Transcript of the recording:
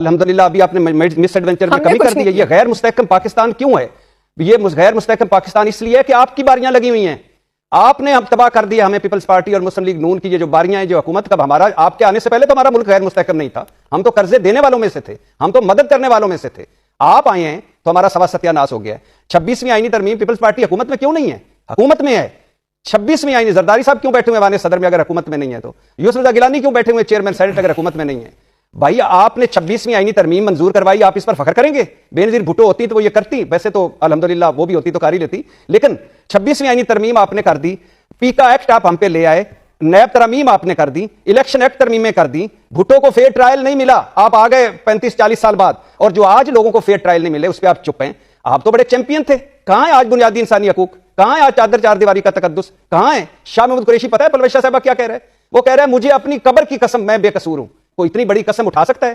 अल्हम्दुलिल्लाह अभी आपने मिस एडवेंचर में कमी कर दी है। ये गैर मुस्तहकम पाकिस्तान क्यों है? ये गैर मुस्तहकम पाकिस्तान इसलिए है कि आपकी बारियां लगी हुई हैं। आपने हम तबाह कर दिया, हमें पीपल्स पार्टी और मुस्लिम लीग नून की ये जो बारियां हैं, जो हुकूमत का हमारा आपके आने से पहले तो हमारा मुल्क गैर मुस्तहकम नहीं था। हम तो कर्जे देने वालों में से थे, हम तो मदद करने वालों में से थे। आप आए हैं तो हमारा सवा सत्यानाश हो गया है। 26वीं आईनी तरमीम, पीपल्स पार्टी हुकूमत में क्यों नहीं है? हुकूमत में है। 26वीं आईनी, जरदारी साहब क्यों बैठे हुए वाने सदर में अगर हुकूमत में नहीं है? तो यूसुफ रज़ा गिलानी क्यों बैठे हुए चेयरमैन सेनेट अगर हुकूमत में नहीं है? भाई आपने 26वीं आईनी तरमीम मंजूर करवाई, आप इस पर फख्र करेंगे? बेनजीर भुट्टो होती तो वो ये करती, वैसे तो अल्हम्दुलिल्लाह वो भी होती तो कर ही लेती, लेकिन 26वीं आईनी तरमीम आपने कर दी, पीका एक्ट आप हम पे ले आए, नैब तरमीम आपने कर दी, इलेक्शन एक्ट तरमीमें कर दी, भुट्टो को फेयर ट्रायल नहीं मिला, आप आ गए 35-40 साल बाद, और जो आज लोगों को फेयर ट्रायल नहीं मिले उस पर आप चुप हैं। आप तो बड़े चैंपियन थे, कहां है आज बुनियादी इंसानी हकूक? कहां है आज चादर चार दीवारी का तकद्दुस? कहां है? शाह महमूद कुरैशी पता है परवेश साहब क्या कह रहे हैं? वो कह रहे हैं मुझे अपनी कब्र की कसम, मैं बेकसूर हूं। कोई इतनी बड़ी कसम उठा सकता है?